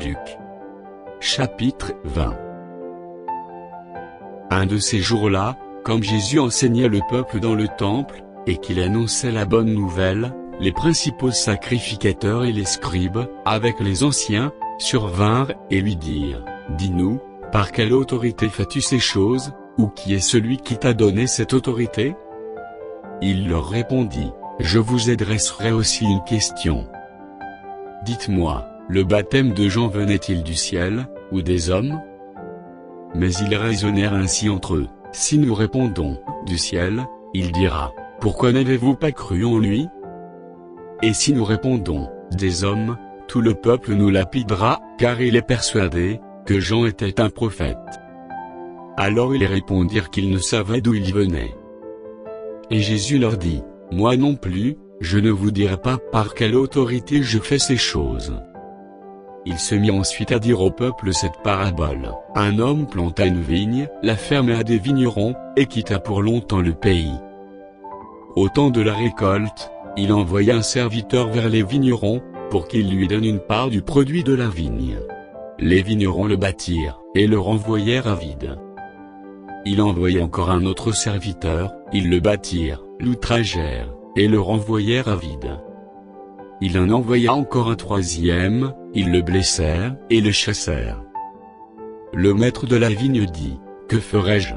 Luc. Chapitre 20. Un de ces jours-là, comme Jésus enseignait le peuple dans le temple, et qu'il annonçait la bonne nouvelle, les principaux sacrificateurs et les scribes, avec les anciens, survinrent et lui dirent, « Dis-nous, par quelle autorité fais-tu ces choses, ou qui est celui qui t'a donné cette autorité ?» Il leur répondit, « Je vous adresserai aussi une question. Dites-moi, le baptême de Jean venait-il du ciel, ou des hommes ?» Mais ils raisonnèrent ainsi entre eux. « Si nous répondons, du ciel, il dira, pourquoi n'avez-vous pas cru en lui ? Et si nous répondons, des hommes, tout le peuple nous lapidera, car il est persuadé, que Jean était un prophète. » Alors ils répondirent qu'ils ne savaient d'où il venait. Et Jésus leur dit, « Moi non plus, je ne vous dirai pas par quelle autorité je fais ces choses. » Il se mit ensuite à dire au peuple cette parabole. Un homme planta une vigne, la ferma à des vignerons, et quitta pour longtemps le pays. Au temps de la récolte, il envoya un serviteur vers les vignerons, pour qu'il lui donne une part du produit de la vigne. Les vignerons le battirent, et le renvoyèrent à vide. Il envoya encore un autre serviteur, ils le battirent, l'outragèrent, et le renvoyèrent à vide. Il en envoya encore un troisième, ils le blessèrent, et le chassèrent. Le maître de la vigne dit, « Que ferai-je ?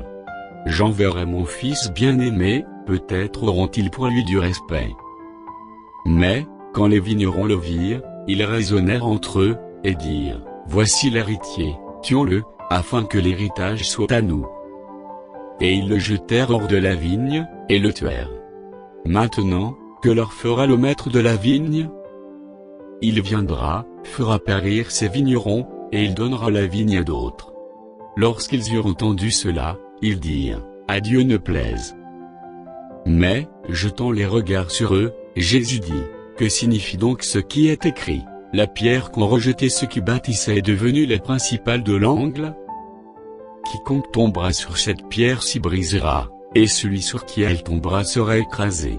J'enverrai mon fils bien-aimé, peut-être auront-ils pour lui du respect. » Mais, quand les vignerons le virent, ils raisonnèrent entre eux, et dirent, « Voici l'héritier, tuons-le, afin que l'héritage soit à nous. » Et ils le jetèrent hors de la vigne, et le tuèrent. Maintenant, que leur fera le maître de la vigne ? Il viendra, fera périr ses vignerons, et il donnera la vigne à d'autres. Lorsqu'ils eurent entendu cela, ils dirent, « À Dieu ne plaise. » Mais, jetant les regards sur eux, Jésus dit, « Que signifie donc ce qui est écrit ? La pierre qu'ont rejetée ceux qui bâtissaient est devenue la principale de l'angle ? Quiconque tombera sur cette pierre s'y brisera, et celui sur qui elle tombera sera écrasé. »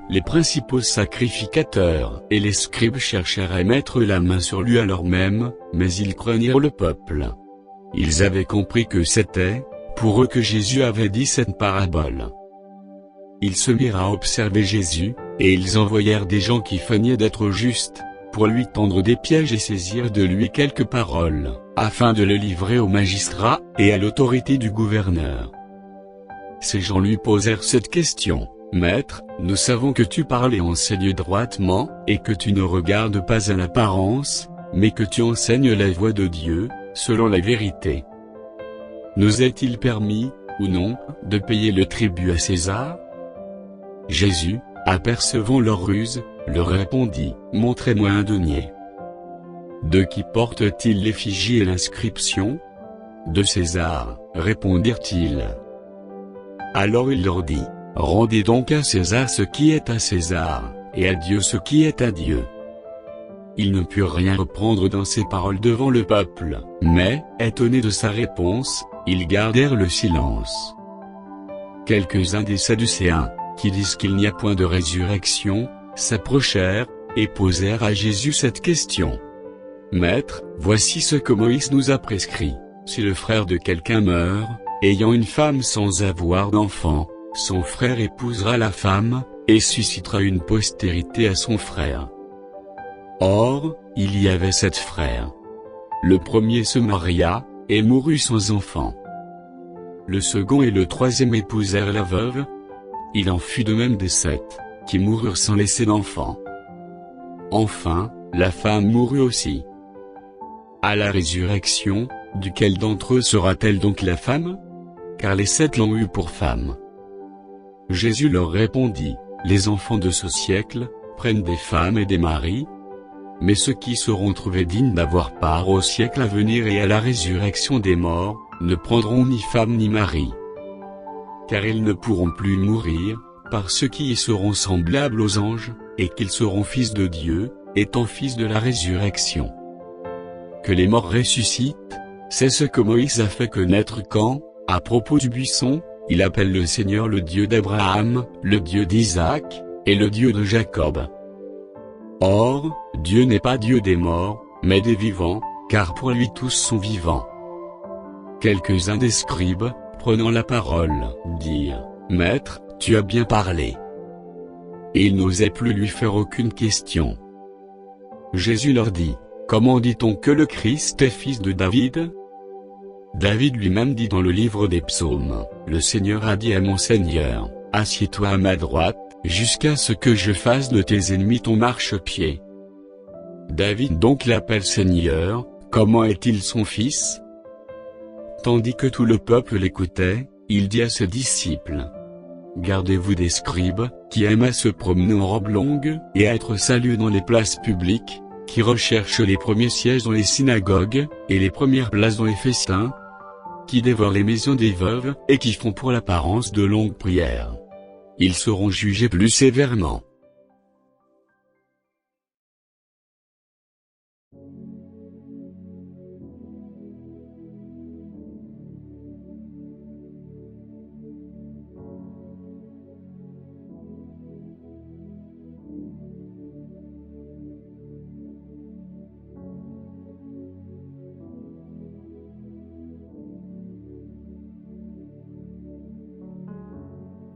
Les principaux sacrificateurs et les scribes cherchèrent à mettre la main sur lui alors même, mais ils craignirent le peuple. Ils avaient compris que c'était, pour eux que Jésus avait dit cette parabole. Ils se mirent à observer Jésus, et ils envoyèrent des gens qui feignaient d'être justes, pour lui tendre des pièges et saisir de lui quelques paroles, afin de le livrer aux magistrats, et à l'autorité du gouverneur. Ces gens lui posèrent cette question. « Maître, nous savons que tu parles et enseignes droitement, et que tu ne regardes pas à l'apparence, mais que tu enseignes la voie de Dieu, selon la vérité. Nous est-il permis, ou non, de payer le tribut à César ?» Jésus, apercevant leur ruse, leur répondit, « Montrez-moi un denier. » De qui porte-t-il l'effigie et l'inscription ? De César, répondirent-ils. Alors il leur dit, « Rendez donc à César ce qui est à César, et à Dieu ce qui est à Dieu. » Ils ne purent rien reprendre dans ces paroles devant le peuple, mais, étonnés de sa réponse, ils gardèrent le silence. Quelques-uns des Sadducéens, qui disent qu'il n'y a point de résurrection, s'approchèrent, et posèrent à Jésus cette question. « Maître, voici ce que Moïse nous a prescrit, si le frère de quelqu'un meurt, ayant une femme sans avoir d'enfant, son frère épousera la femme, et suscitera une postérité à son frère. Or, il y avait 7 frères. Le premier se maria, et mourut sans enfant. Le second et le troisième épousèrent la veuve. Il en fut de même des 7, qui moururent sans laisser d'enfant. Enfin, la femme mourut aussi. À la résurrection, duquel d'entre eux sera-t-elle donc la femme ? Car les 7 l'ont eue pour femme. » Jésus leur répondit, « Les enfants de ce siècle, prennent des femmes et des maris, mais ceux qui seront trouvés dignes d'avoir part au siècle à venir et à la résurrection des morts, ne prendront ni femme ni mari. Car ils ne pourront plus mourir, par ceux qui y seront semblables aux anges, et qu'ils seront fils de Dieu, étant fils de la résurrection. Que les morts ressuscitent, c'est ce que Moïse a fait connaître quand, à propos du buisson, il appelle le Seigneur le Dieu d'Abraham, le Dieu d'Isaac, et le Dieu de Jacob. Or, Dieu n'est pas Dieu des morts, mais des vivants, car pour lui tous sont vivants. Quelques-uns des scribes, prenant la parole, dirent, « Maître, tu as bien parlé. » Et ils n'osaient plus lui faire aucune question. Jésus leur dit, « Comment dit-on que le Christ est fils de David ? David lui-même dit dans le livre des psaumes, « Le Seigneur a dit à mon Seigneur, assieds-toi à ma droite, jusqu'à ce que je fasse de tes ennemis ton marchepied. » David donc l'appelle Seigneur, comment est-il son fils ? Tandis que tout le peuple l'écoutait, il dit à ses disciples, « Gardez-vous des scribes, qui aiment à se promener en robe longue, et à être salués dans les places publiques, qui recherchent les premiers sièges dans les synagogues, et les premières places dans les festins, qui dévorent les maisons des veuves, et qui font pour l'apparence de longues prières. Ils seront jugés plus sévèrement.